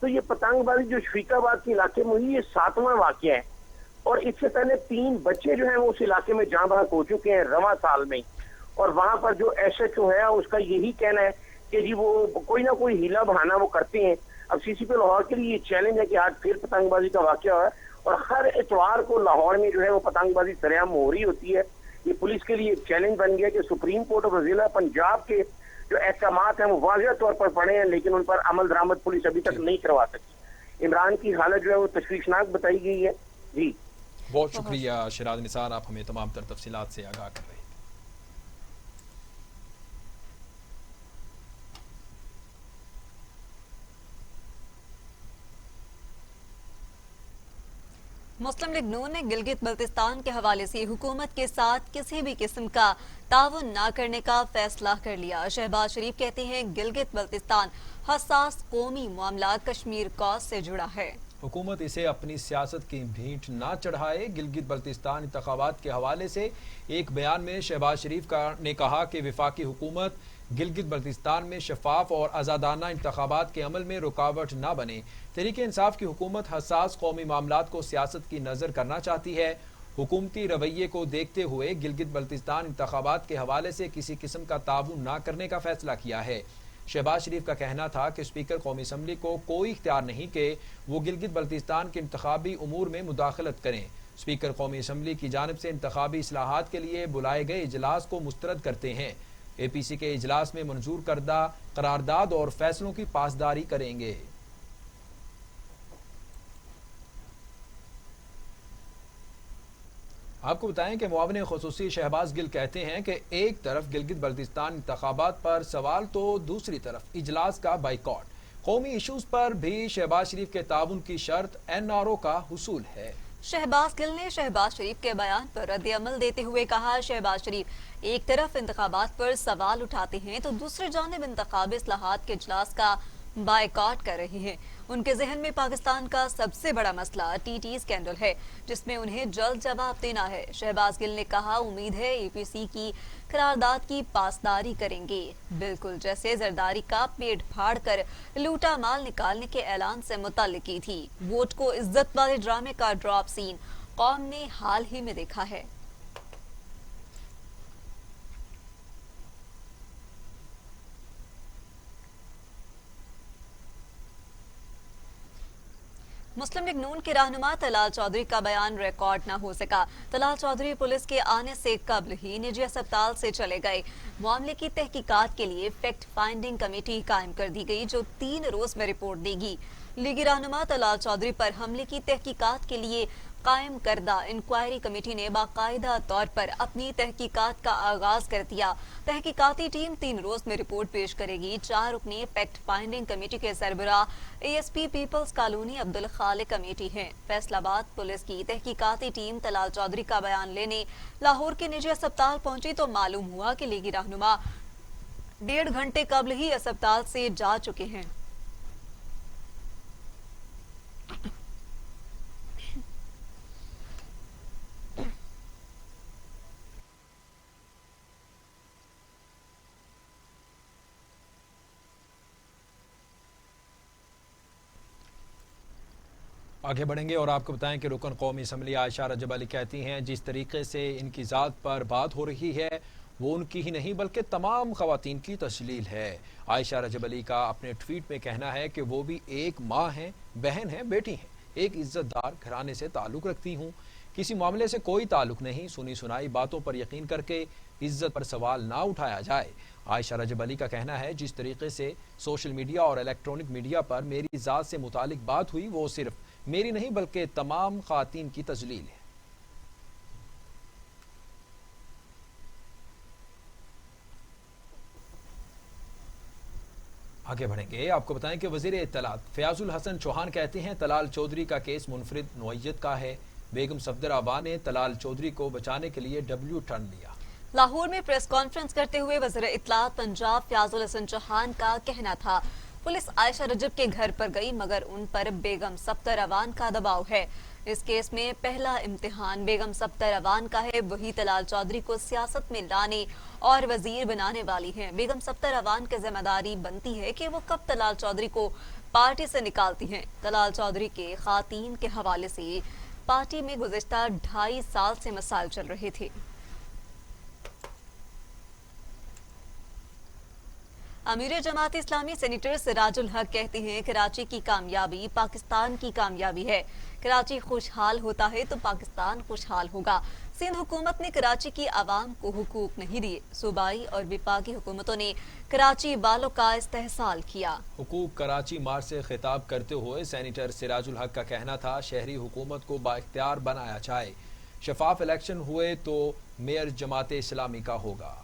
تو یہ پتنگ بازی جو شفیقاباد کے علاقے میں ہوئی، یہ 7واں واقعہ ہے، اور اس سے پہلے 3 بچے جو ہیں وہ اس علاقے میں جاں بحق ہو چکے ہیں رواں سال میں، اور وہاں پر جو ایس ایچ او ہے اس کا یہی کہنا ہے کہ جی وہ کوئی نہ کوئی ہیلا بہانہ وہ کرتے ہیں۔ اب سی سی پی لاہور کے لیے یہ چیلنج ہے کہ آج پھر پتنگ بازی کا واقعہ ہوا ہے، اور ہر اتوار کو لاہور میں جو ہے وہ پتنگ بازی سرعام ہو رہی ہوتی ہے۔ یہ پولیس کے لیے ایک چیلنج بن گیا کہ سپریم کورٹ اور ضلع پنجاب کے جو احکامات ہیں وہ واضح طور پر پڑے ہیں، لیکن ان پر عمل درآمد پولیس ابھی تک نہیں کروا سکی۔ عمران کی حالت جو ہے وہ تشویشناک بتائی گئی ہے۔ جی بہت شکریہ شیراز نثار، آپ ہمیں تمام تر تفصیلات سے آگاہ کر رہے ہیں۔ مسلم لیگ نون نے گلگت بلتستان کے حوالے سے حکومت کے ساتھ کسی بھی قسم کا تعاون نہ کرنے کا فیصلہ کر لیا۔ شہباز شریف کہتے ہیں گلگت بلتستان حساس قومی معاملات کشمیر کاز سے جڑا ہے۔ حکومت اسے اپنی سیاست کی بھینٹ نہ چڑھائے۔ گلگت بلتستان انتخابات کے حوالے سے ایک بیان میں شہباز شریف نے کہا کہ وفاقی حکومت گلگت بلتستان میں شفاف اور آزادانہ انتخابات کے عمل میں رکاوٹ نہ بنے۔ تحریک انصاف کی حکومت حساس قومی معاملات کو سیاست کی نظر کرنا چاہتی ہے۔ حکومتی رویے کو دیکھتے ہوئے گلگت بلتستان انتخابات کے حوالے سے کسی قسم کا تعاون نہ کرنے کا فیصلہ کیا ہے۔ شہباز شریف کا کہنا تھا کہ اسپیکر قومی اسمبلی کو کوئی اختیار نہیں کہ وہ گلگت بلتستان کے انتخابی امور میں مداخلت کریں۔ اسپیکر قومی اسمبلی کی جانب سے انتخابی اصلاحات کے لیے بلائے گئے اجلاس کو مسترد کرتے ہیں۔ اے پی سی کے اجلاس میں منظور کردہ قرارداد اور فیصلوں کی پاسداری کریں گے۔ آپ کو بتائیں کہ معاون خصوصی شہباز گل کہتے ہیں کہ ایک طرف گلگت بلتستان انتخابات پر سوال تو دوسری طرف اجلاس کا بائیکاٹ۔ قومی ایشوز پر بھی شہباز شریف کے تعاون کی شرط این آر او کا حصول ہے۔ شہباز گل نے شہباز شریف کے بیان پر رد عمل دیتے ہوئے کہا، شہباز شریف ایک طرف انتخابات پر سوال اٹھاتے ہیں تو دوسری جانب انتخابی اصلاحات کے اجلاس کا بائیکاٹ کر رہے ہیں۔ ان کے ذہن میں پاکستان کا سب سے بڑا مسئلہ ٹی ٹی اسکینڈل ہے، جس میں انہیں جلد جواب دینا ہے۔ شہباز گل نے کہا، امید ہے اے پی سی کی قرارداد کی پاسداری کریں گے، بالکل جیسے زرداری کا پیٹ پھاڑ کر لوٹا مال نکالنے کے اعلان سے متعلق کی تھی۔ ووٹ کو عزت والے ڈرامے کا ڈراپ سین قوم نے حال ہی میں دیکھا ہے۔ مسلم لیگ نون کے رہنما طلال چودھری کا بیان ریکارڈ نہ ہو سکا۔ طلال چودھری پولیس کے آنے سے قبل ہی نجی اسپتال سے چلے گئے۔ معاملے کی تحقیقات کے لیے فیکٹ فائنڈنگ کمیٹی قائم کر دی گئی جو 3 روز میں رپورٹ دے گی۔ لیگی رہنما طلال چودھری پر حملے کی تحقیقات کے لیے قائم کردہ انکوائری کمیٹی نے باقاعدہ طور پر اپنی تحقیقات کا آغاز کر دیا۔ تحقیقاتی ٹیم 3 روز میں رپورٹ پیش کرے گی۔ 4 رکنی فیکٹ فائنڈنگ کمیٹی کے سربراہ A S P people's colony Abdul Khaliq committee ہیں۔ فیصل آباد پولیس کی تحقیقاتی ٹیم طلال چودھری کا بیان لینے لاہور کے نجی اسپتال پہنچی تو معلوم ہوا کہ لیگی رہنما 1.5 گھنٹے قبل ہی اسپتال سے جا چکے ہیں۔ آگے بڑھیں گے اور آپ کو بتائیں کہ رکن قومی اسمبلی عائشہ رجب علی کہتی ہیں جس طریقے سے ان کی ذات پر بات ہو رہی ہے وہ ان کی ہی نہیں بلکہ تمام خواتین کی تشلیل ہے۔ عائشہ رجب علی کا اپنے ٹویٹ میں کہنا ہے کہ وہ بھی ایک ماں ہیں، بہن ہیں، بیٹی ہیں، ایک عزت دار گھرانے سے تعلق رکھتی ہوں، کسی معاملے سے کوئی تعلق نہیں، سنی سنائی باتوں پر یقین کر کے عزت پر سوال نہ اٹھایا جائے۔ عائشہ رجب علی کا کہنا ہے جس طریقے سے سوشل میڈیا اور الیکٹرونک میڈیا پر میری ذات سے متعلق بات ہوئی وہ صرف میری نہیں بلکہ تمام خواتین کی تذلیل ہے۔ آگے بڑھیں گے، آپ کو بتائیں کہ وزیر اطلاعات فیاض الحسن چوہان کہتے ہیں طلال چودھری کا کیس منفرد نوعیت کا ہے۔ بیگم صفدر آبا نے طلال چودھری کو بچانے کے لیے ڈبلیو ٹرن لیا۔ لاہور میں پریس کانفرنس کرتے ہوئے وزیر اطلاعات پنجاب فیاض الحسن چوہان کا کہنا تھا، پولیس عائشہ رجب کے گھر پر گئی مگر ان پر بیگم صفدر اوان کا دباؤ ہے۔ اس کیس میں پہلا امتحان بیگم صفدر اوان کا ہے، وہی طلال چودھری کو سیاست میں لانے اور وزیر بنانے والی ہیں۔ بیگم صفدر اوان کی ذمہ داری بنتی ہے کہ وہ کب طلال چودھری کو پارٹی سے نکالتی ہیں۔ طلال چودھری کے خواتین کے حوالے سے پارٹی میں گزشتہ 2.5 سال سے مسائل چل رہے تھے۔ امیر جماعت اسلامی سینیٹر سراج الحق کہتے ہیں کراچی کی کامیابی پاکستان کی کامیابی ہے۔ کراچی خوشحال ہوتا ہے تو پاکستان خوشحال ہوگا۔ سندھ حکومت نے کراچی کی عوام کو حقوق نہیں دیے۔ صوبائی اور وفاقی حکومتوں نے کراچی والوں کا استحصال کیا۔ حقوق کراچی مارچ سے خطاب کرتے ہوئے سینیٹر سراج الحق کا کہنا تھا شہری حکومت کو بااختیار بنایا جائے، شفاف الیکشن ہوئے تو میئر جماعت اسلامی کا ہوگا۔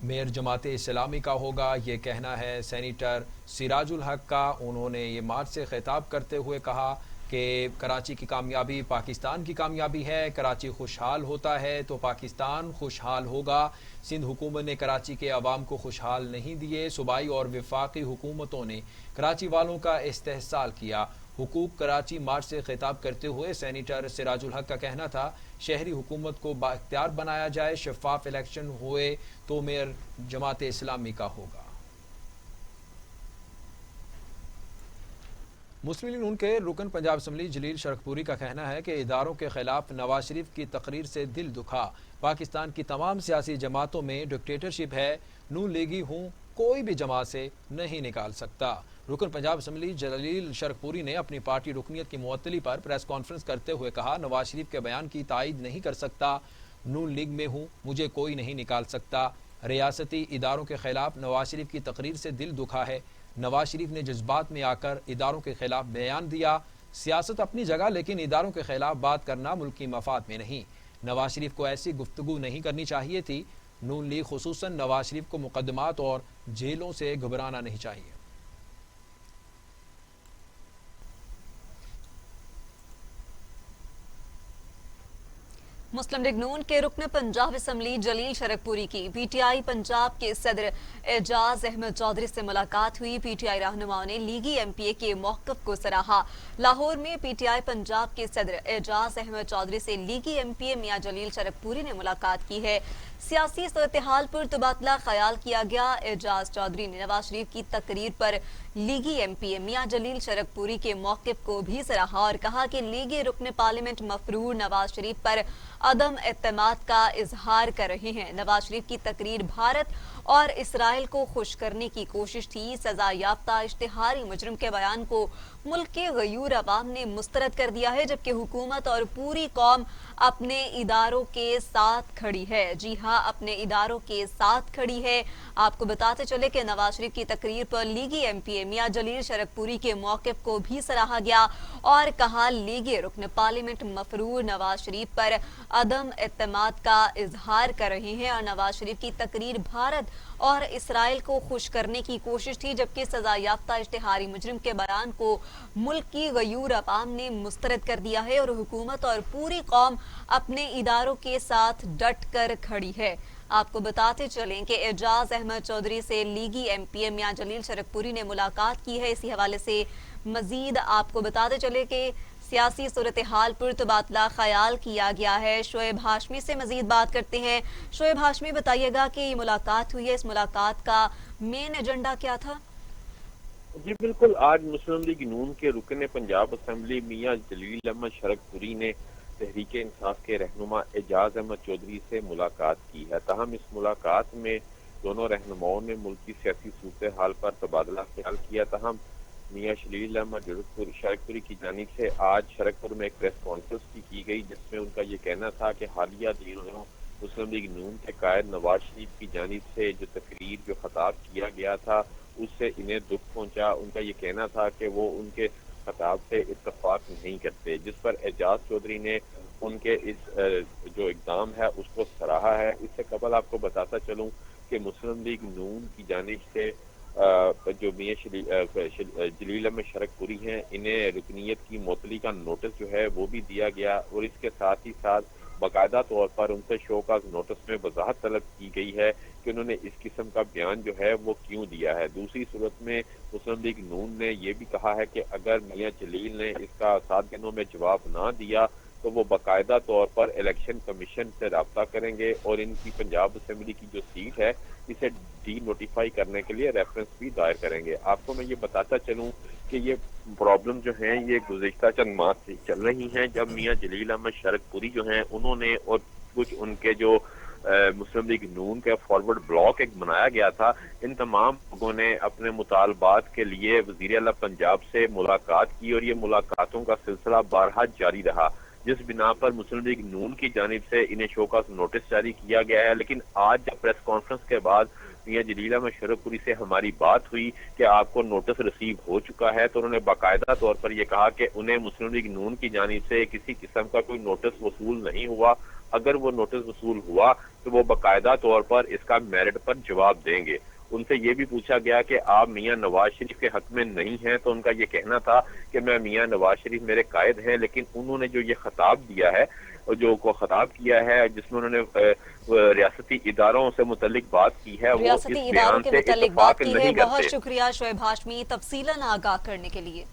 میئر جماعت اسلامی کا ہوگا، یہ کہنا ہے سینیٹر سراج الحق کا۔ انہوں نے یہ مارچ سے خطاب کرتے ہوئے کہا کہ کراچی کی کامیابی پاکستان کی کامیابی ہے، کراچی خوشحال ہوتا ہے تو پاکستان خوشحال ہوگا۔ سندھ حکومت نے کراچی کے عوام کو خوشحال نہیں دیے، صوبائی اور وفاقی حکومتوں نے کراچی والوں کا استحصال کیا۔ حقوق کراچی مارچ سے خطاب کرتے ہوئے سینیٹر سراج الحق کا کہنا تھا شہری حکومت کو بااختیار بنایا جائے، شفاف الیکشن ہوئے تو میئر جماعت اسلامی کا ہوگا۔ مسلم لیگ نون کے رکن پنجاب اسمبلی جلیل شرکپوری کا کہنا ہے کہ اداروں کے خلاف نواز شریف کی تقریر سے دل دکھا۔ پاکستان کی تمام سیاسی جماعتوں میں ڈکٹیٹرشپ ہے، نون لیگی ہوں کوئی بھی جماعت سے نہیں نکال سکتا۔ رکن پنجاب اسمبلی جلیل شرکپوری نے اپنی پارٹی رکنیت کی معطلی پر پریس کانفرنس کرتے ہوئے کہا نواز شریف کے بیان کی تائید نہیں کر سکتا، نون لیگ میں ہوں مجھے کوئی نہیں نکال سکتا۔ ریاستی اداروں کے خلاف نواز شریف کی تقریر سے دل دکھا ہے۔ نواز شریف نے جذبات میں آ کر اداروں کے خلاف بیان دیا۔ سیاست اپنی جگہ لیکن اداروں کے خلاف بات کرنا ملک کی مفاد میں نہیں۔ نواز شریف کو ایسی گفتگو نہیں کرنی چاہیے تھی۔ نون لیگ خصوصاً نواز شریف کو مقدمات اور جیلوں سے گھبرانا نہیں چاہیے۔ مسلم لیگ نون کے رکن پنجاب اسمبلی جلیل شرکپوری کی پی ٹی آئی پنجاب کے صدر اعجاز احمد چودھری سے ملاقات ہوئی۔ پی ٹی آئی رہنماؤں نے لیگی ایم پی اے کے موقف کو سراہا۔ لاہور میں پی ٹی آئی پنجاب کے صدر اعجاز احمد چودھری سے لیگی ایم پی اے میاں جلیل شرکپوری نے ملاقات کی ہے۔ سیاسی صورتحال پر تبادلہ خیال کیا گیا۔ اعجاز چودھری نے نواز شریف کی تقریر پر لیگی ایم پی اے میاں جلیل شرکپوری کے موقف کو بھی سراہا اور کہا کہ لیگی رکن پارلیمنٹ مفرور نواز شریف پر عدم اعتماد کا اظہار کر رہے ہیں۔ نواز شریف کی تقریر بھارت اور اسرائیل کو خوش کرنے کی کوشش تھی۔ سزا یافتہ اشتہاری مجرم کے بیان کو ملک کے غیور عوام نے مسترد کر دیا ہے، جبکہ حکومت اور پوری قوم اپنے اداروں کے ساتھ کھڑی ہے۔ جی ہاں، اپنے اداروں کے ساتھ کھڑی ہے۔ آپ کو بتاتے چلے کہ نواز شریف کی تقریر پر لیگی ایم پی اے میاں جلیل شرکپوری کے موقف کو بھی سراہا گیا اور کہا لیگی رکن پارلیمنٹ مفرور نواز شریف پر عدم اعتماد کا اظہار کر رہے ہیں اور نواز شریف کی تقریر بھارت اور اسرائیل کو خوش کرنے کی کوشش تھی، جبکہ سزا یافتہ اشتہاری مجرم کے بیان کو ملک کی غیور عوام نے مسترد کر دیا ہے اور حکومت اور پوری قوم اپنے اداروں کے ساتھ ڈٹ کر کھڑی ہے۔ آپ کو بتاتے چلیں کہ اعجاز احمد چودھری سے لیگی ایم پی اے میاں جلیل شرکپوری نے ملاقات کی ہے۔ اسی حوالے سے مزید آپ کو بتاتے چلے کہ سیاسی صورتحال پر تبادلہ خیال کیا گیا ہے۔ شعیب ہاشمی سے مزید بات کرتے ہیں۔ شعیب ہاشمی، بتائیے گا کہ یہ ملاقات ہوئی ہے، اس ملاقات کا مین ایجنڈا کیا تھا؟ جی بالکل، آج مسلم لیگ نون کے رکن پنجاب اسمبلی میاں جلیل احمد شرکپوری نے تحریک انصاف کے رہنما اعجاز احمد چودھری سے ملاقات کی ہے۔ تاہم اس ملاقات میں دونوں رہنماؤں نے ملک کی سیاسی صورتحال پر تبادلہ خیال کیا۔ تاہم میاں جلیل احمد شرکپوری کی جانب سے آج شرکپور میں ایک پریس کانفرنس کی گئی، جس میں ان کا یہ کہنا تھا کہ حالیہ دنوں مسلم لیگ نون کے قائد نواز شریف کی جانب سے جو تقریر جو خطاب کیا گیا تھا اس سے انہیں دکھ پہنچا۔ ان کا یہ کہنا تھا کہ وہ ان کے خطاب سے اتفاق نہیں کرتے، جس پر اعجاز چودھری نے ان کے اس جو اقدام ہے اس کو سراہا ہے۔ اس سے قبل آپ کو بتاتا چلوں کہ مسلم لیگ نون کی جانب سے جو میاں جلیل احمد شرکپوری ہیں انہیں رکنیت کی معطلی کا نوٹس جو ہے وہ بھی دیا گیا اور اس کے ساتھ ہی ساتھ باقاعدہ طور پر ان سے شو کاز نوٹس میں وضاحت طلب کی گئی ہے کہ انہوں نے اس قسم کا بیان جو ہے وہ کیوں دیا ہے۔ دوسری صورت میں مسلم لیگ نون نے یہ بھی کہا ہے کہ اگر میاں جلیل نے اس کا 7 دنوں میں جواب نہ دیا تو وہ باقاعدہ طور پر الیکشن کمیشن سے رابطہ کریں گے اور ان کی پنجاب اسمبلی کی جو سیٹ ہے اسے ڈی نوٹیفائی کرنے کے لیے ریفرنس بھی دائر کریں گے۔ آپ کو میں یہ بتاتا چلوں کہ یہ پرابلم جو ہیں یہ گزشتہ چند ماہ سے چل رہی ہیں، جب میاں جلیل احمد شرک پوری جو ہیں انہوں نے اور کچھ ان کے جو مسلم لیگ نون کا فارورڈ بلاک ایک بنایا گیا تھا، ان تمام لوگوں نے اپنے مطالبات کے لیے وزیر اعلیٰ پنجاب سے ملاقات کی اور یہ ملاقاتوں کا سلسلہ بارہا جاری رہا، جس بنا پر مسلم لیگ نون کی جانب سے انہیں شوکاز نوٹس جاری کیا گیا ہے۔ لیکن آج جب پریس کانفرنس کے بعد میاں جلیل احمد شرک پوری سے ہماری بات ہوئی کہ آپ کو نوٹس ریسیو ہو چکا ہے، تو انہوں نے باقاعدہ طور پر یہ کہا کہ انہیں مسلم لیگ نون کی جانب سے کسی قسم کا کوئی نوٹس وصول نہیں ہوا، اگر وہ نوٹس وصول ہوا تو وہ باقاعدہ طور پر اس کا میرٹ پر جواب دیں گے۔ ان سے یہ بھی پوچھا گیا کہ آپ میاں نواز شریف کے حق میں نہیں ہیں، تو ان کا یہ کہنا تھا کہ میں میاں نواز شریف میرے قائد ہیں، لیکن انہوں نے جو یہ خطاب دیا ہے، جو کو خطاب کیا ہے جس میں انہوں نے ریاستی اداروں سے متعلق بات کی ہے، وہ اس ریاستی اداروں بیان کے سے متعلق بات اتفاق کی ہے۔ نہیں بہت کرتے۔ شکریہ شعیب ہاشمی تفصیلاً آگاہ کرنے کے لیے۔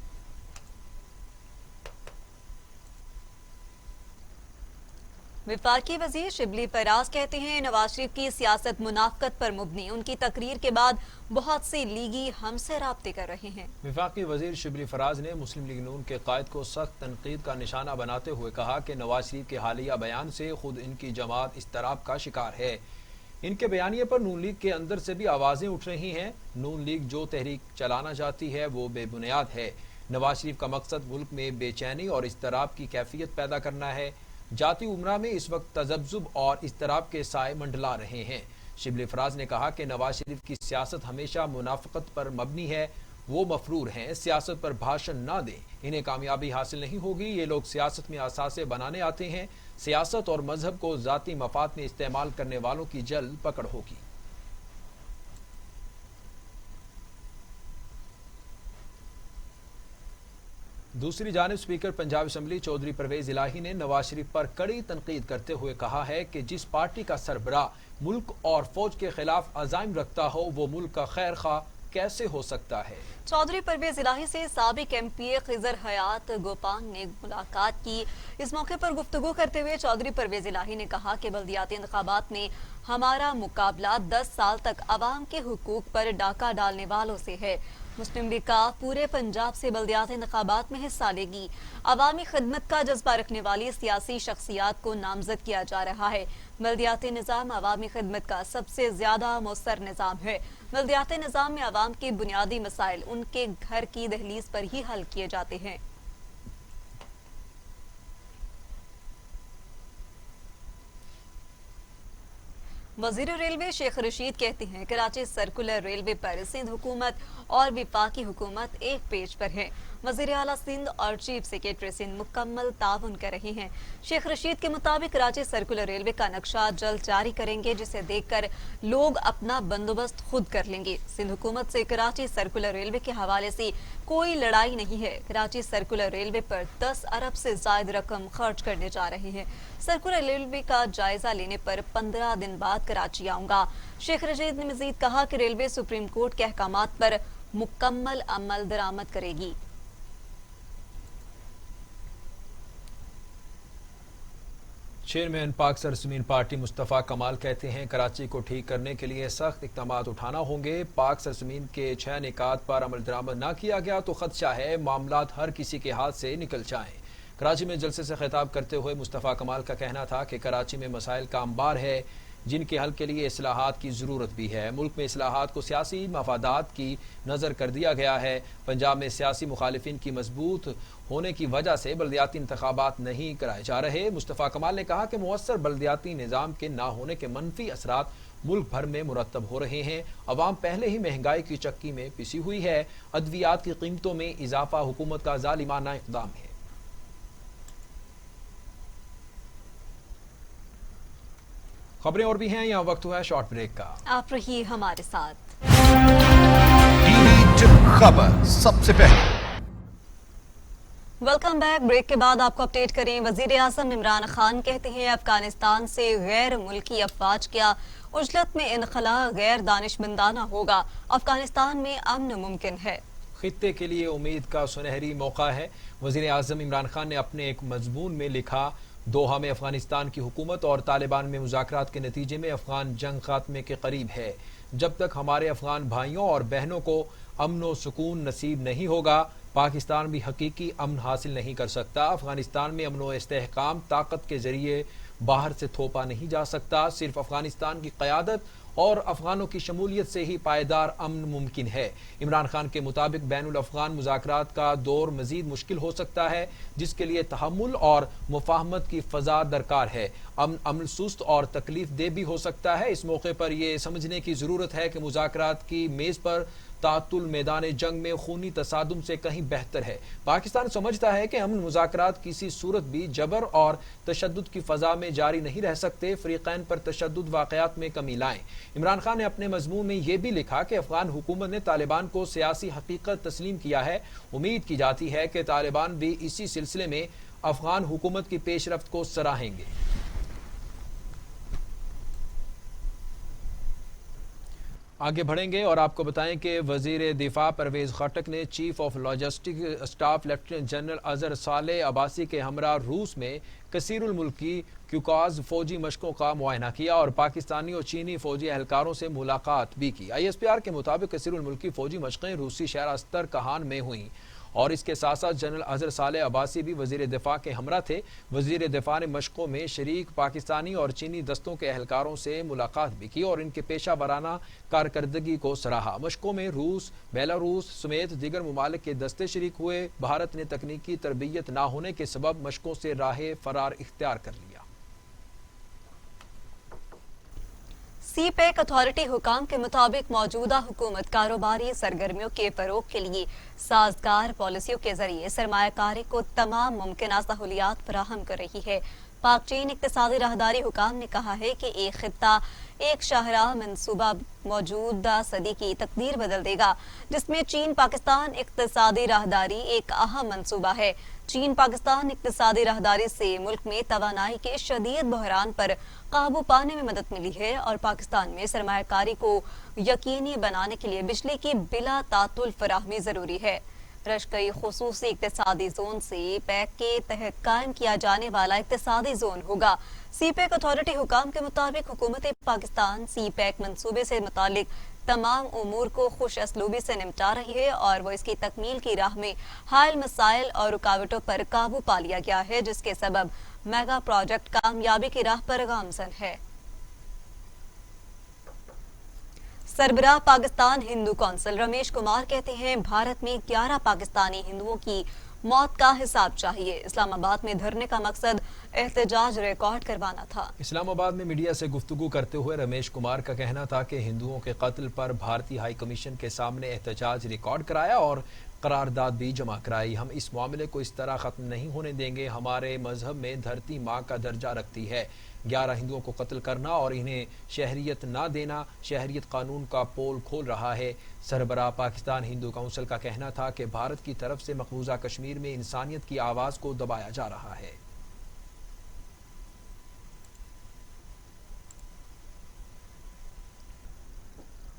وفاقی وزیر شبلی فراز کہتے ہیں نواز شریف کی سیاست منافقت پر مبنی، ان کی تقریر کے بعد بہت سے لیگی ہم سے رابطے کر رہے ہیں۔ وفاقی وزیر شبلی فراز نے مسلم لیگ نون کے قائد کو سخت تنقید کا نشانہ بناتے ہوئے کہا کہ نواز شریف کے حالیہ بیان سے خود ان کی جماعت اضطراب کا شکار ہے۔ ان کے بیانیے پر نون لیگ کے اندر سے بھی آوازیں اٹھ رہی ہیں۔ نون لیگ جو تحریک چلانا چاہتی ہے وہ بے بنیاد ہے۔ نواز شریف کا مقصد ملک میں بے چینی اور اضطراب کی کیفیت پیدا کرنا ہے۔ جاتی امراء میں اس وقت تذبذب اور اضطراب کے سائے منڈلا رہے ہیں۔ شبلی فراز نے کہا کہ نواز شریف کی سیاست ہمیشہ منافقت پر مبنی ہے، وہ مفرور ہیں، سیاست پر بھاشن نہ دیں، انہیں کامیابی حاصل نہیں ہوگی۔ یہ لوگ سیاست میں اثاثے بنانے آتے ہیں، سیاست اور مذہب کو ذاتی مفاد میں استعمال کرنے والوں کی جلد پکڑ ہوگی۔ دوسری جانب اسپیکر پنجاب اسمبلی چودھری پرویز الہی نے نواز شریف پر کڑی تنقید کرتے ہوئے کہا ہے کہ جس پارٹی کا سربراہ ملک اور فوج کے خلاف عزائم رکھتا ہو وہ ملک کا خیر خواہ کیسے ہو سکتا ہے؟ چودھری پرویز الہی سے سابق ایم پی اے خضر حیات گوپان نے ملاقات کی۔ اس موقع پر گفتگو کرتے ہوئے چودھری پرویز الہی نے کہا کہ بلدیاتی انتخابات میں ہمارا مقابلہ 10 سال تک عوام کے حقوق پر ڈاکہ ڈالنے والوں سے ہے۔ مسلم لیگ کا پورے پنجاب سے بلدیاتی انتخابات میں حصہ لے گی۔ عوامی خدمت کا جذبہ رکھنے والی سیاسی شخصیات کو نامزد کیا جا رہا ہے۔ بلدیاتی نظام عوامی خدمت کا سب سے زیادہ مؤثر نظام ہے۔ بلدیاتی نظام میں عوام کے بنیادی مسائل ان کے گھر کی دہلیز پر ہی حل کیے جاتے ہیں۔ وزیر ریلوے شیخ رشید کہتے ہیں کراچی سرکولر ریلوے پر سندھ حکومت اور وفاقی حکومت ایک پیج پر ہے۔ وزیر اعلیٰ سندھ اور چیف سیکرٹری سندھ مکمل تعاون کر رہے ہیں۔ شیخ رشید کے مطابق کراچی سرکولر ریلوے کا نقشہ جلد جاری کریں گے، جسے دیکھ کر لوگ اپنا بندوبست خود کر لیں گے۔ سندھ حکومت سے کراچی سرکولر ریلوے کے حوالے سے کوئی لڑائی نہیں ہے۔ کراچی سرکولر ریلوے پر 10 ارب سے زائد رقم خرچ کرنے جا رہے ہیں۔ سرکولر ریلوے کا جائزہ لینے پر 15 دن بعد کراچی آؤں گا۔ شیخ رشید نے مزید کہا کہ ریلوے سپریم کورٹ کے احکامات پر مکمل عمل درآمد کرے گی۔ چیئرمین پاک سرزمین پارٹی مصطفیٰ کمال کہتے ہیں کراچی کو ٹھیک کرنے کے لیے سخت اقدامات اٹھانا ہوں گے۔ پاک سرزمین کے 6 نکات پر عمل درآمد نہ کیا گیا تو خدشہ ہے معاملات ہر کسی کے ہاتھ سے نکل جائیں۔ کراچی میں جلسے سے خطاب کرتے ہوئے مصطفیٰ کمال کا کہنا تھا کہ کراچی میں مسائل کا انبار ہے جن کے حل کے لیے اصلاحات کی ضرورت بھی ہے۔ ملک میں اصلاحات کو سیاسی مفادات کی نظر کر دیا گیا ہے۔ پنجاب میں سیاسی مخالفین کی مضبوط ہونے کی وجہ سے بلدیاتی انتخابات نہیں کرائے جا رہے۔ مصطفیٰ کمال نے کہا کہ مؤثر بلدیاتی نظام کے نہ ہونے کے منفی اثرات ملک بھر میں مرتب ہو رہے ہیں۔ عوام پہلے ہی مہنگائی کی چکی میں پسی ہوئی ہے۔ ادویات کی قیمتوں میں اضافہ حکومت کا ظالمانہ اقدام ہے۔ خبریں اور بھی ہیں، یہاں وقت ہوا ہے شارٹ بریک کا۔ آپ رہیے ہمارے ساتھ۔ خبر سب سے پہلے ویلکم بیک۔ بریک کے بعد آپ کو اپڈیٹ کریں۔ وزیر اعظم عمران خان کہتے ہیں افغانستان سے غیر ملکی افواج کیا عجلت میں انخلا غیر دانشمندانہ ہوگا، افغانستان میں امن ممکن ہے۔ خطے کے لیے امید کا سنہری موقع ہے۔ وزیر اعظم عمران خان نے اپنے ایک مضمون میں لکھا، دوحہ میں افغانستان کی حکومت اور طالبان میں مذاکرات کے نتیجے میں افغان جنگ خاتمے کے قریب ہے۔ جب تک ہمارے افغان بھائیوں اور بہنوں کو امن و سکون نصیب نہیں ہوگا، پاکستان بھی حقیقی امن حاصل نہیں کر سکتا۔ افغانستان میں امن و استحکام طاقت کے ذریعے باہر سے تھوپا نہیں جا سکتا۔ صرف افغانستان کی قیادت اور افغانوں کی شمولیت سے ہی پائیدار امن ممکن ہے۔ عمران خان کے مطابق بین الافغان مذاکرات کا دور مزید مشکل ہو سکتا ہے، جس کے لیے تحمل اور مفاہمت کی فضا درکار ہے۔ عمل سست اور تکلیف دہ بھی ہو سکتا ہے۔ اس موقع پر یہ سمجھنے کی ضرورت ہے کہ مذاکرات کی میز پر تعطل میدان جنگ میں خونی تصادم سے کہیں بہتر ہے۔ پاکستان سمجھتا ہے کہ امن مذاکرات کسی صورت بھی جبر اور تشدد کی فضا میں جاری نہیں رہ سکتے۔ فریقین پر تشدد واقعات میں کمی لائیں۔ عمران خان نے اپنے مضمون میں یہ بھی لکھا کہ افغان حکومت نے طالبان کو سیاسی حقیقت تسلیم کیا ہے۔ امید کی جاتی ہے کہ طالبان بھی اسی سلسلے میں افغان حکومت کی پیش رفت کو سراہیں گے۔ آگے بڑھیں گے اور آپ کو بتائیں کہ وزیر دفاع پرویز خٹک نے chief of logistic staff lieutenant general Azhar Saleh Abbasi کے ہمراہ روس میں کثیر الملکی کیوکاز فوجی مشقوں کا معائنہ کیا اور پاکستانی اور چینی فوجی اہلکاروں سے ملاقات بھی کی۔ ISPR کے مطابق کثیر الملکی فوجی مشقیں روسی شہر استرکہان میں ہوئیں اور اس کے ساتھ ساتھ جنرل اظہر صالح عباسی بھی وزیر دفاع کے ہمراہ تھے۔ وزیر دفاع نے مشقوں میں شریک پاکستانی اور چینی دستوں کے اہلکاروں سے ملاقات بھی کی اور ان کے پیشہ ورانہ کارکردگی کو سراہا۔ مشقوں میں روس، بیلاروس سمیت دیگر ممالک کے دستے شریک ہوئے۔ بھارت نے تکنیکی تربیت نہ ہونے کے سبب مشقوں سے راہ فرار اختیار کر لیا۔ سی پیک اتھارٹی حکام کے مطابق موجودہ حکومت کاروباری سرگرمیوں کے فروغ کے لیے سازگار پالیسیوں کے ذریعے سرمایہ کاری کو تمام ممکنہ سہولیات فراہم کر رہی ہے۔ پاک چین اقتصادی راہداری حکام نے کہا ہے کہ ایک خطہ ایک شاہراہ منصوبہ موجودہ صدی کی تقدیر بدل دے گا، جس میں چین پاکستان اقتصادی راہداری ایک اہم منصوبہ ہے۔ چین پاکستان اقتصادی راہداری سے ملک میں توانائی کے شدید بحران پر قابو پانے میں مدد ملی ہے اور پاکستان میں سرمایہ کاری کو یقینی بنانے کے لیے بجلی کی بلا تعطل فراہمی ضروری ہے۔ رشکئی خصوصی اقتصادی زون سے پیک کے تحت قائم کیا جانے والا اقتصادی زون ہوگا۔ سی پیک اتھارٹی حکام کے مطابق حکومت پاکستان سی پیک منصوبے سے متعلق تمام امور کو خوش اسلوبی سے نمٹا رہی ہے اور وہ اس کی تکمیل کی راہ میں حائل مسائل اور رکاوٹوں پر قابو پا لیا گیا ہے، جس کے سبب میگا پروجیکٹ کامیابی کی راہ پر گامزن ہے۔ سربراہ پاکستان ہندو کونسل رمیش کمار کہتے ہیں بھارت میں 11 پاکستانی ہندوؤں کی موت کا حساب چاہیے۔ اسلام آباد میں دھرنے کا مقصد احتجاج ریکارڈ کروانا تھا۔ اسلام آباد میں میڈیا سے گفتگو کرتے ہوئے رمیش کمار کا کہنا تھا کہ ہندوؤں کے قتل پر بھارتی ہائی کمیشن کے سامنے احتجاج ریکارڈ کرایا اور قرارداد بھی جمع کرائی۔ ہم اس معاملے کو اس طرح ختم نہیں ہونے دیں گے۔ ہمارے مذہب میں دھرتی ماں کا درجہ رکھتی ہے۔ 11 ہندوؤں کو قتل کرنا اور انہیں شہریت نہ دینا شہریت قانون کا پول کھول رہا ہے۔ سربراہ پاکستان ہندو کونسل کا کہنا تھا کہ بھارت کی طرف سے مقبوضہ کشمیر میں انسانیت کی آواز کو دبایا جا رہا ہے۔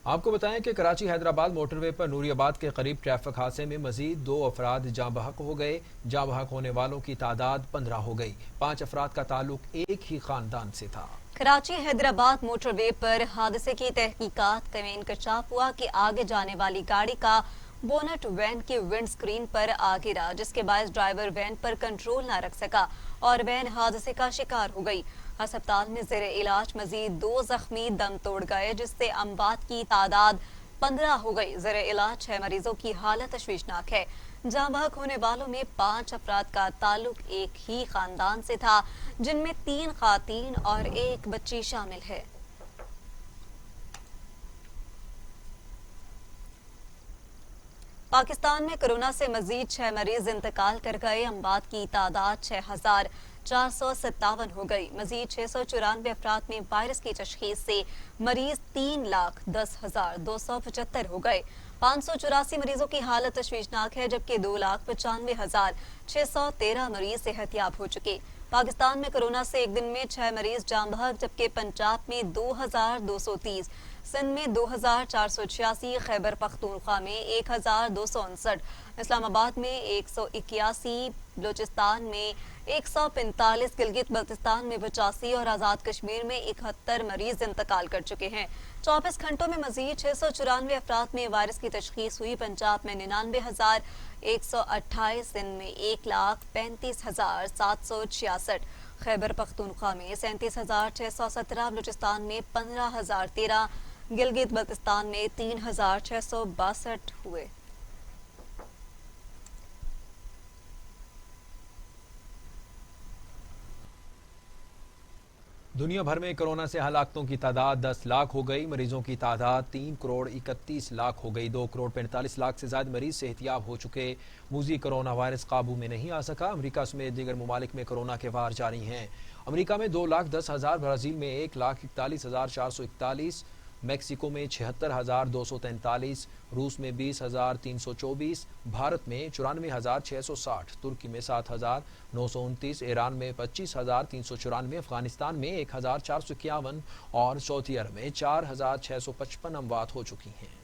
آپ کو بتائیں کہ کراچی حیدرآباد موٹر وے پر نوری آباد کے قریب ٹریفک حادثے میں مزید 2 افراد جاں بحق ہو گئے۔ جاں بحق ہونے والوں کی تعداد 15 ہو گئی۔ 5 افراد کا تعلق ایک ہی خاندان سے تھا۔ کراچی حیدرآباد موٹر وے پر حادثے کی تحقیقات میں انکشاف ہوا کہ آگے جانے والی گاڑی کا بونٹ وین کی ونڈ سکرین پر آ گرا، جس کے باعث ڈرائیور وین پر کنٹرول نہ رکھ سکا اور وین حادثے کا شکار ہو گئی۔ ہسپتال میں زیر علاج مزید 2 زخمی دم توڑ گئے، جس سے اموات کی تعداد 15 ہو گئی۔ زیر علاج 6 مریضوں کی حالت تشویشناک ہے۔ جاں بحق ہونے والوں میں 5 افراد کا تعلق ایک ہی خاندان سے تھا، جن میں 3 خواتین اور 1 بچی شامل ہے۔ پاکستان میں کورونا سے مزید 6 مریض انتقال کر گئے۔ اموات کی تعداد 6457 ہو گئی۔ مزید 694 افراد میں وائرس کی تشخیص سے مریض 3,10,275 ہو گئے۔ 584 مریضوں کی حالت تشویشناک ہے، جبکہ 2,95,613 مریض صحت یاب ہو چکے۔ پاکستان میں کورونا سے ایک دن میں 6 مریض جاں بحق، جبکہ پنجاب میں 2,230، سندھ میں 2486, خیبر پختونخوا میں 1259, اسلام آباد میں 181, بلوچستان میں 145, گلگت بلتستان میں 85 اور آزاد کشمیر میں 71 مریض انتقال کر چکے ہیں۔ 24 گھنٹوں میں مزید 694 افراد میں وائرس کی تشخیص ہوئی۔ پنجاب میں 99,128، سندھ میں 1,35,766، خیبر پختونخوا میں 37,617، بلوچستان میں 15,013، گلگت بلتستان میں 3,662 ہوئے۔ دنیا بھر میں کرونا سے ہلاکتوں کی تعداد 10 لاکھ ہو گئی، مریضوں کی تعداد 3,31,00,000 ہو گئی۔ 2,45,00,000 سے زائد مریض صحت یاب ہو چکے۔ موذی کرونا وائرس قابو میں نہیں آ سکا۔ امریکہ سمیت دیگر ممالک میں کرونا کے وار جاری ہیں۔ امریکہ میں 2,10,000، برازیل میں 1,41,441، میکسیکو میں 76,243، روس میں 20,324، بھارت میں 94,660، ترکی میں 7,929، ایران میں 25,394، افغانستان میں 1,451 اور سعودی عرب میں 4,655 اموات ہو چکی ہیں۔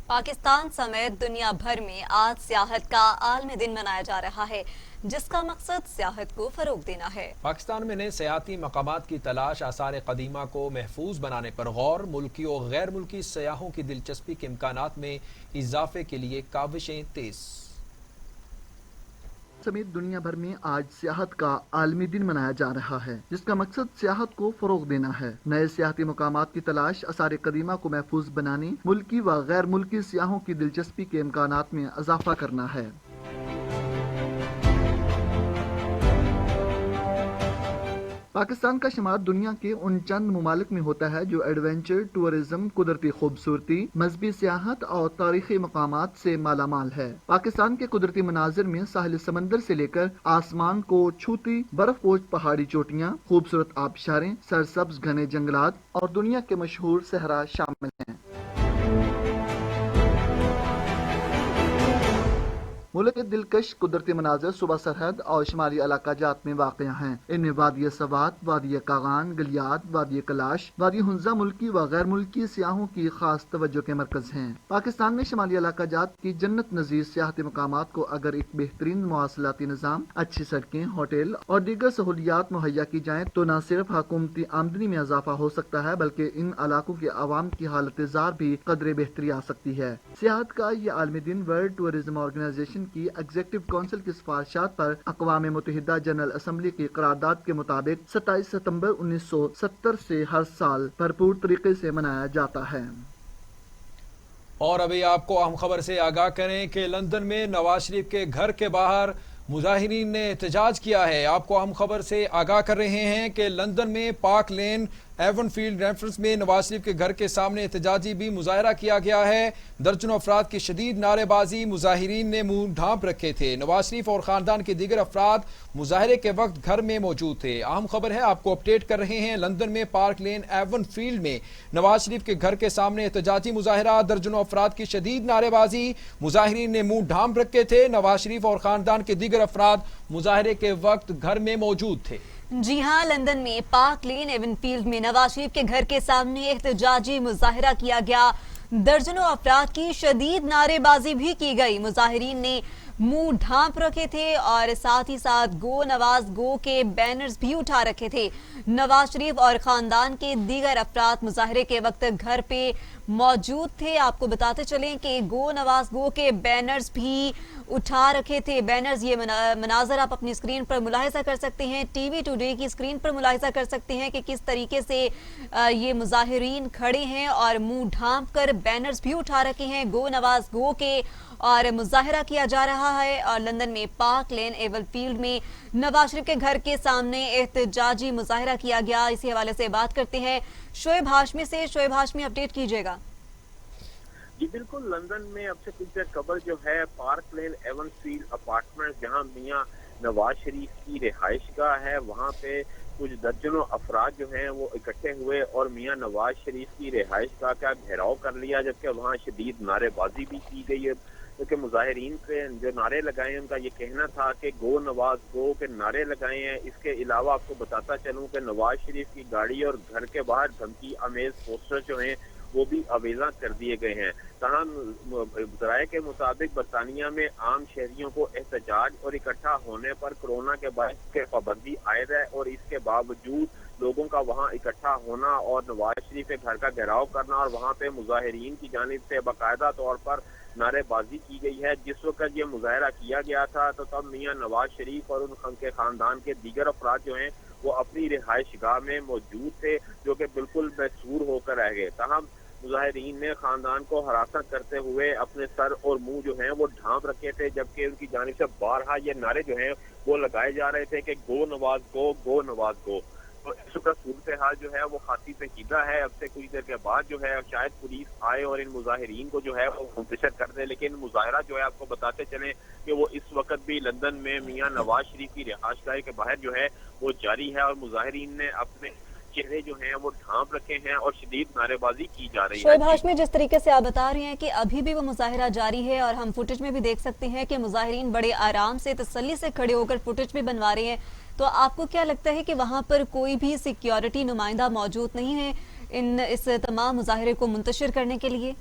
پاکستان سمیت دنیا بھر میں آج سیاحت کا عالمی دن منایا جا رہا ہے، جس کا مقصد سیاحت کو فروغ دینا ہے۔ پاکستان میں نئے سیاحتی مقامات کی تلاش، آثار قدیمہ کو محفوظ بنانے پر غور، ملکی اور غیر ملکی سیاحوں کی دلچسپی کے امکانات میں اضافے کے لیے کاوشیں تیز۔ سمیت دنیا بھر میں آج سیاحت کا عالمی دن منایا جا رہا ہے، جس کا مقصد سیاحت کو فروغ دینا ہے۔ نئے سیاحتی مقامات کی تلاش، آثار قدیمہ کو محفوظ بنانے، ملکی و غیر ملکی سیاحوں کی دلچسپی کے امکانات میں اضافہ کرنا ہے۔ پاکستان کا شمار دنیا کے ان چند ممالک میں ہوتا ہے جو ایڈونچر ٹورزم، قدرتی خوبصورتی، مذہبی سیاحت اور تاریخی مقامات سے مالا مال ہے۔ پاکستان کے قدرتی مناظر میں ساحل سمندر سے لے کر آسمان کو چھوتی برف پوش پہاڑی چوٹیاں، خوبصورت آبشاریں، سرسبز گھنے جنگلات اور دنیا کے مشہور صحرا شامل ہیں۔ ملک کے دلکش قدرتی مناظر صوبہ سرحد اور شمالی علاقہ جات میں واقع ہیں۔ ان میں وادی سوات، وادی کاغان، گلیات، وادی کلاش، وادی ہنزہ ملکی و غیر ملکی سیاحوں کی خاص توجہ کے مرکز ہیں۔ پاکستان میں شمالی علاقہ جات کی جنت نظیر سیاحتی مقامات کو اگر ایک بہترین مواصلاتی نظام، اچھی سڑکیں، ہوٹل اور دیگر سہولیات مہیا کی جائیں تو نہ صرف حکومتی آمدنی میں اضافہ ہو سکتا ہے بلکہ ان علاقوں کے عوام کی حالت زار بھی قدرے بہتری آ سکتی ہے۔ سیاحت کا یہ عالمی دن ورلڈ ٹورزم آرگنائزیشن کی ایگزیکٹو کونسل کی سفارشات پر اقوام متحدہ جنرل اسمبلی کی قرارداد کے مطابق 27 ستمبر 1970 سے ہر سال بھرپور طریقے سے منایا جاتا ہے۔ اور ابھی آپ کو اہم خبر سے آگاہ کریں کہ لندن میں نواز شریف کے گھر کے باہر مظاہرین نے احتجاج کیا ہے۔ آپ کو اہم خبر سے آگاہ کر رہے ہیں کہ لندن میں پارک لین ایون فیلڈ ریفرنس میں نواز شریف کے گھر کے سامنے احتجاجی بھی مظاہرہ کیا گیا ہے۔ درجنوں افراد کی شدید نعرے بازی، مظاہرین نے منہ ڈھانپ رکھے تھے۔ نواز شریف اور خاندان کے دیگر افراد مظاہرے کے وقت گھر میں موجود تھے۔ اہم خبر ہے، آپ کو اپڈیٹ کر رہے ہیں۔ لندن میں پارک لین ایون فیلڈ میں نواز شریف کے گھر کے سامنے احتجاجی مظاہرہ، درجنوں افراد کی شدید نعرے بازی، مظاہرین نے منہ ڈھانپ رکھے تھے۔ نواز شریف اور خاندان کے دیگر افراد مظاہرے کے وقت گھر میں موجود تھے۔ جی ہاں، لندن میں پارک لین ایون فیلڈ میں نواز شریف کے گھر کے سامنے احتجاجی مظاہرہ کیا گیا۔ درجنوں افراد کی شدید نعرے بازی بھی کی گئی۔ مظاہرین نے منہ ڈھانپ رکھے تھے اور ساتھ ہی ساتھ گو نواز گو کے بینرز بھی اٹھا رکھے تھے۔ نواز شریف اور خاندان کے دیگر افراد مظاہرے کے وقت گھر پہ موجود تھے۔ آپ کو بتاتے چلیں کہ گو نواز گو کے بینرز بھی اٹھا رکھے تھے۔ بینرز، یہ مناظر آپ اپنی اسکرین پر ملاحظہ کر سکتے ہیں، ٹی وی ٹوڈے کی اسکرین پر ملاحظہ کر سکتے ہیں کہ کس طریقے سے یہ مظاہرین کھڑے ہیں اور منہ ڈھانپ کر بینرز بھی اٹھا رکھے ہیں گو نواز گو کے، اور مظاہرہ کیا جا رہا ہے۔ اور لندن میں پارک لین ایون فیلڈ میں نواز شریف کے گھر کے سامنے احتجاجی مظاہرہ کیا گیا۔ اسی حوالے سے بات کرتے ہیں شعیب ہاشمی سے۔ شعیب ہاشمی، اپڈیٹ کیجیے گا۔ جی بالکل، لندن میں اب سے کچھ دیر قبل جو ہے پارک لین ایون فیلڈ اپارٹمنٹ، جہاں میاں نواز شریف کی رہائش گاہ ہے، وہاں پہ کچھ درجنوں افراد جو ہیں وہ اکٹھے ہوئے اور میاں نواز شریف کی رہائش گاہ کا گھیراؤ کر لیا، جبکہ وہاں شدید نعرے بازی بھی کی گئی ہے، کیونکہ مظاہرین کے جو نعرے لگائے ہیں ان کا یہ کہنا تھا کہ گو نواز گو کے نعرے لگائے ہیں۔ اس کے علاوہ آپ کو بتاتا چلوں کہ نواز شریف کی گاڑی اور گھر کے باہر دھمکی آمیز پوسٹر جو ہیں وہ بھی آویزاں کر دیے گئے ہیں۔ تاہم ذرائع کے مطابق برطانیہ میں عام شہریوں کو احتجاج اور اکٹھا ہونے پر کورونا کے باعث کے پابندی عائد ہے، اور اس کے باوجود لوگوں کا وہاں اکٹھا ہونا اور نواز شریف کے گھر کا گھیراؤ کرنا اور وہاں پہ مظاہرین کی جانب سے باقاعدہ طور پر نعرے بازی کی گئی ہے۔ جس وقت یہ مظاہرہ کیا گیا تھا تو تب میاں نواز شریف اور ان کے خاندان کے دیگر افراد جو ہیں وہ اپنی رہائش گاہ میں موجود تھے، جو کہ بالکل محصور ہو کر رہ گئے۔ تاہم مظاہرین نے خاندان کو ہراساں کرتے ہوئے اپنے سر اور منہ جو ہیں وہ ڈھانپ رکھے تھے، جبکہ ان کی جانب سے بارہا یہ نعرے جو ہیں وہ لگائے جا رہے تھے کہ گو نواز گو، گو نواز گو۔ تو اس وقت صورتحال جو ہے وہ خاصی پیچیدہ ہے۔ اب سے کچھ دیر کے بعد جو ہے شاید پولیس آئے اور ان مظاہرین کو جو ہے وہ منتشر کر دے، لیکن مظاہرہ جو ہے آپ کو بتاتے چلیں کہ وہ اس وقت بھی لندن میں میاں نواز شریف کی رہائش گاہ کے باہر جو ہے وہ جاری ہے، اور مظاہرین نے اپنے چہرے جو ہیں وہ ڈھانپ رکھے ہیں اور شدید نعرے بازی کی جا رہی ہے۔ شعیب ہاشمی، جس طریقے سے آپ بتا رہے ہیں کہ ابھی بھی وہ مظاہرہ جاری ہے اور ہم فوٹیج میں بھی دیکھ سکتے ہیں کہ مظاہرین بڑے آرام سے تسلی سے کھڑے ہو کر فوٹیج بھی بنوا رہے ہیں، تو آپ کو کیا لگتا ہے کہ وہاں پر کوئی بھی سیکیورٹی نمائندہ موجود نہیں ہے اس تمام مظاہرے کو منتشر کرنے کے لیے؟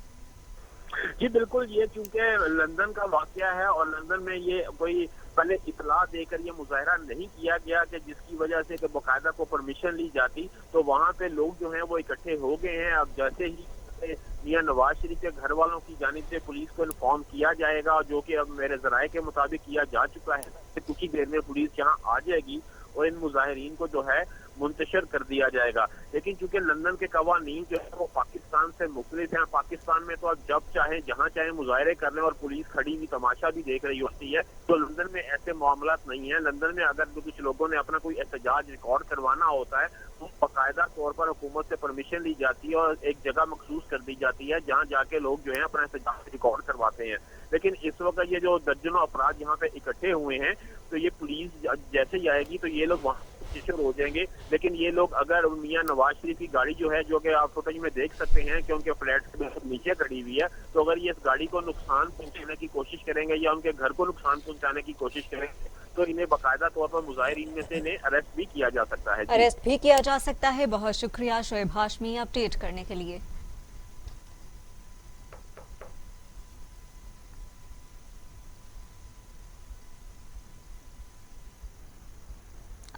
جی بالکل، یہ چونکہ لندن کا واقعہ ہے اور لندن میں یہ کوئی پہلے اطلاع دے کر یہ مظاہرہ نہیں کیا گیا کہ جس کی وجہ سے کہ باقاعدہ کو پرمیشن لی جاتی، تو وہاں پہ لوگ جو ہیں وہ اکٹھے ہو گئے ہیں۔ اب جیسے ہی میاں نواز شریف کے گھر والوں کی جانب سے پولیس کو انفارم کیا جائے گا، جو کہ اب میرے ذرائع کے مطابق کیا جا چکا ہے، کچھ ہی دیر میں پولیس یہاں آ جائے گی اور ان مظاہرین کو جو ہے منتشر کر دیا جائے گا۔ لیکن چونکہ لندن کے قوانین جو ہے وہ پاکستان سے مختلف ہیں، پاکستان میں تو آپ جب چاہیں جہاں چاہیں مظاہرے کر لیں اور پولیس کھڑی ہوئی تماشا بھی دیکھ رہی ہوتی ہے، تو لندن میں ایسے معاملات نہیں ہیں۔ لندن میں اگر کچھ لوگوں نے اپنا کوئی احتجاج ریکارڈ کروانا ہوتا ہے تو باقاعدہ طور پر حکومت سے پرمیشن لی جاتی ہے اور ایک جگہ مخصوص کر دی جاتی ہے جہاں جا کے لوگ جو ہیں اپنا احتجاج ریکارڈ کرواتے ہیں۔ لیکن اس وقت یہ جو درجنوں افراد یہاں پہ اکٹھے ہوئے ہیں، تو یہ پولیس جیسے ہی آئے گی تو یہ لوگ وہاں ہو جائیں گے۔ لیکن یہ لوگ اگر میاں نواز شریف کی گاڑی جو ہے، جو کہ آپ فوٹیج میں دیکھ سکتے ہیں کہ ان کے فلیٹ سے نیچے کھڑی ہوئی ہے، تو اگر یہ اس گاڑی کو نقصان پہنچانے کی کوشش کریں گے یا ان کے گھر کو نقصان پہنچانے کی کوشش کریں گے تو انہیں باقاعدہ طور پر مظاہرین میں سے انہیں اریسٹ بھی کیا جا سکتا ہے۔ اریسٹ بھی کیا جا سکتا ہے۔ بہت شکریہ شعیب ہاشمی اپڈیٹ کرنے کے لیے۔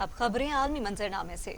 اب خبریں عالمی منظرنامے سے۔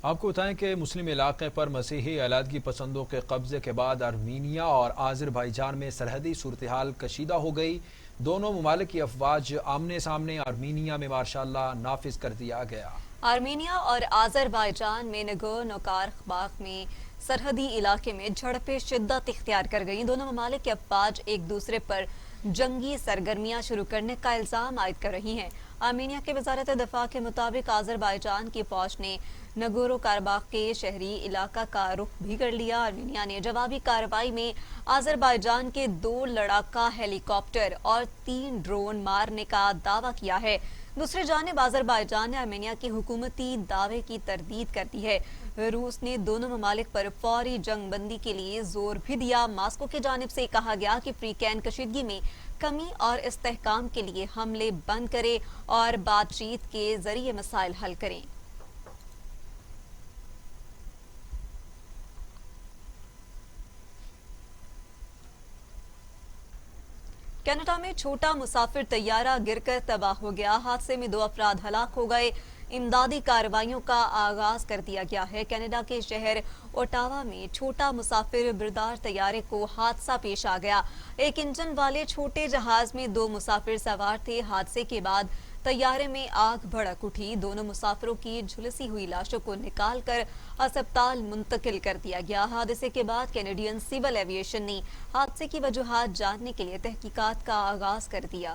آپ کو بتائیں کہ مسلم علاقے پر مسیحی علیحدگی پسندوں کے قبضے کے بعد آرمینیا اور آذربائیجان میں سرحدی صورتحال کشیدہ ہو گئی۔ دونوں ممالک کی افواج آمنے سامنے، آرمینیا میں مارشاء اللہ نافذ کر دیا گیا۔ آرمینیا اور آذربائیجان میں نگورنو کاراباخ میں سرحدی علاقے میں جھڑپیں شدت اختیار کر گئیں۔ دونوں ممالک کی افواج ایک دوسرے پر جنگی سرگرمیاں شروع کرنے کا الزام عائد کر رہی ہیں۔ آرمینیا کی وزارت دفاع کے مطابق آذربائیجان کی فوج نے نگورنو کاراباخ کے شہری علاقہ کا رخ بھی کر لیا۔ آرمینیا نے جوابی کارروائی میں آذربائیجان کے 2 لڑاکا ہیلی کاپٹر اور 3 ڈرون مارنے کا دعویٰ کیا ہے۔ دوسری جانب آذربائیجان نے آرمینیا کی حکومتی دعوے کی تردید کر دی ہے۔ روس نے دونوں ممالک پر فوری جنگ بندی کے لیے زور بھی دیا۔ ماسکو کی جانب سے کہا گیا کہ افریقین کشیدگی میں کمی اور استحکام کے لیے حملے بند کرے اور بات چیت کے ذریعے مسائل حل کریں۔ کینیڈا میں چھوٹا مسافر طیارہ گر کر تباہ ہو گیا۔ حادثے میں 2 افراد ہلاک ہو گئے۔ امدادی کارروائیوں کا آغاز کر دیا گیا ہے۔ کینیڈا کے شہر اوٹاوا میں چھوٹا مسافر بردار طیارے کو حادثہ پیش آ گیا۔ ایک انجن والے چھوٹے جہاز میں 2 مسافر سوار تھے۔ حادثے کے بعد طیارے میں آگ بھڑک اٹھی۔ دونوں مسافروں کی جھلسی ہوئی لاشوں کو نکال کر ہسپتال منتقل کر دیا گیا۔ حادثے کے بعد کینیڈین سول ایویشن نے حادثے کی وجوہات جاننے کے لیے تحقیقات کا آغاز کر دیا۔